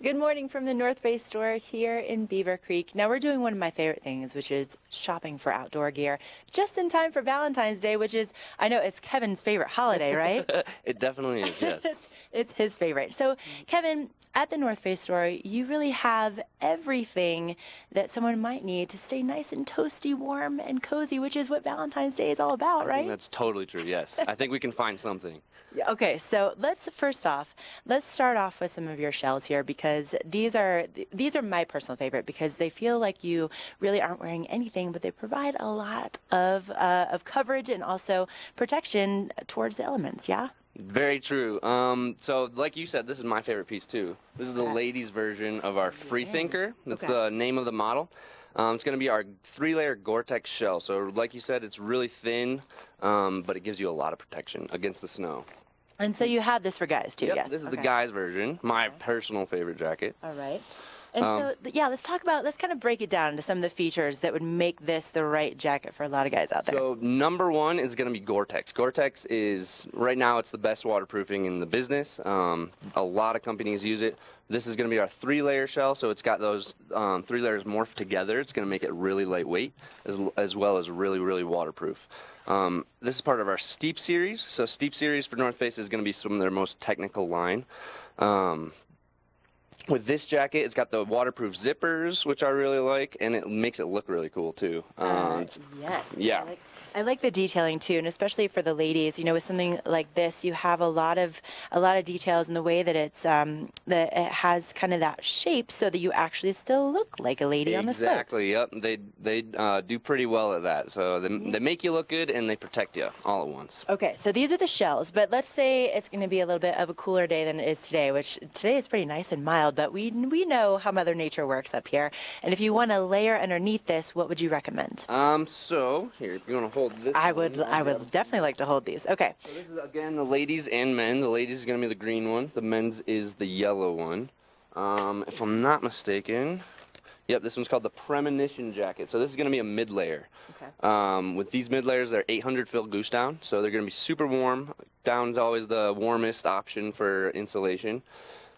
Good morning from the North Bay store here in Beaver Creek. Now we're doing one of my favorite things, which is shopping for outdoor gear just in time for Valentine's Day, which is, I know it's Kevin's favorite holiday, right? It definitely is, yes. It's his favorite. So, Kevin, at the North Face store, you really have everything that someone might need to stay nice and toasty, warm, and cozy, which is what Valentine's Day is all about, right? I think that's totally true, yes. I think we can find something. Yeah, okay, so let's start off with some of your shells here, because these are my personal favorite, because they feel like you really aren't wearing anything, but they provide a lot of coverage and also protection towards the elements. Yeah. Very true. So like you said, this is my favorite piece too. This is the ladies' version of our Freethinker. That's the name of the model. It's going to be our 3-layer Goretex shell. So like you said, it's really thin, but it gives you a lot of protection against the snow. And so you have this for guys too, Yep, yes? This is the guys' version, my personal favorite jacket. All right. And so, yeah, let's kind of break it down into some of the features that would make this the right jacket for a lot of guys out there. So number one is going to be Goretex. Goretex is, right now, it's the best waterproofing in the business. A lot of companies use it. This is going to be our 3-layer shell, so it's got those 3 layers morphed together. It's going to make it really lightweight, as well as really, really waterproof. This is part of our Steep series. So Steep series for North Face is going to be some of their most technical line. With this jacket, it's got the waterproof zippers, which I really like, and it makes it look really cool too. Yes. Yeah. I like the detailing too, and especially for the ladies. You know, with something like this, you have a lot of details in the way that it's that it has kind of that shape, so that you actually still look like a lady on the slopes. Exactly. Yep. They do pretty well at that. So they make you look good and they protect you all at once. Okay, so these are the shells, but let's say it's going to be a little bit of a cooler day than it is today, which today is pretty nice and mild. But we know how Mother Nature works up here, and if you want to layer underneath this, what would you recommend? So here, if you want to hold this. I would definitely like to hold these. Okay. So this is again the ladies and men. The ladies is going to be the green one. The men's is the yellow one. If I'm not mistaken, yep, this one's called the Premonition jacket. So this is going to be a mid-layer. Okay. With these mid-layers, they're 800 fill goose down, so they're going to be super warm. Down's always the warmest option for insulation.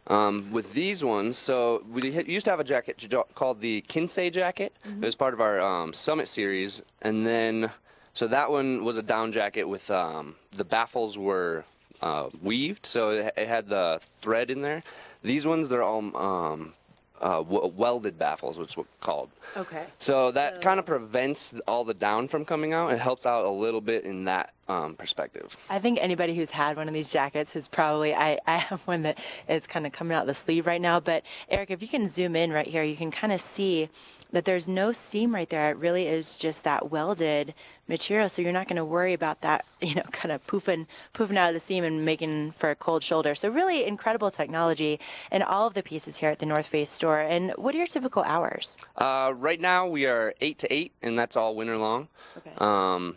With these ones, so we used to have a jacket called the Kinsey jacket. It was part of our Summit series, and then so that one was a down jacket with the baffles were weaved, so it had the thread in there. These ones, they're all welded baffles, which is what called. Okay. So that kind of prevents all the down from coming out. It helps out a little bit in that perspective. I think anybody who's had one of these jackets who's probably, I have one that is kind of coming out the sleeve right now, but Eric, if you can zoom in right here, you can kind of see that there's no seam right there. It really is just that welded material, so you're not going to worry about that, you know, kind of poofing out of the seam and making for a cold shoulder. So really incredible technology in all of the pieces here at the North Face store. And what are your typical hours? Right now we are 8 to 8, and that's all winter long. Okay.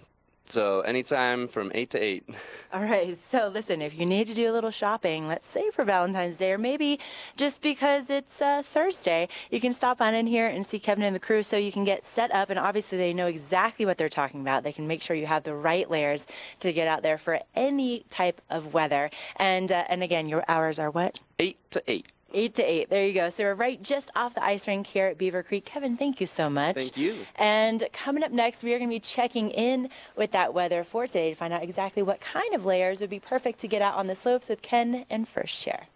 So anytime from 8 to 8. All right. So listen, if you need to do a little shopping, let's say for Valentine's Day, or maybe just because it's Thursday, you can stop on in here and see Kevin and the crew so you can get set up. And obviously they know exactly what they're talking about. They can make sure you have the right layers to get out there for any type of weather. And again, your hours are what? 8 to 8. 8 to 8. There you go. So we're right just off the ice rink here at Beaver Creek. Kevin, thank you so much. Thank you. And coming up next, we are going to be checking in with that weather for today to find out exactly what kind of layers would be perfect to get out on the slopes with Ken and First Chair.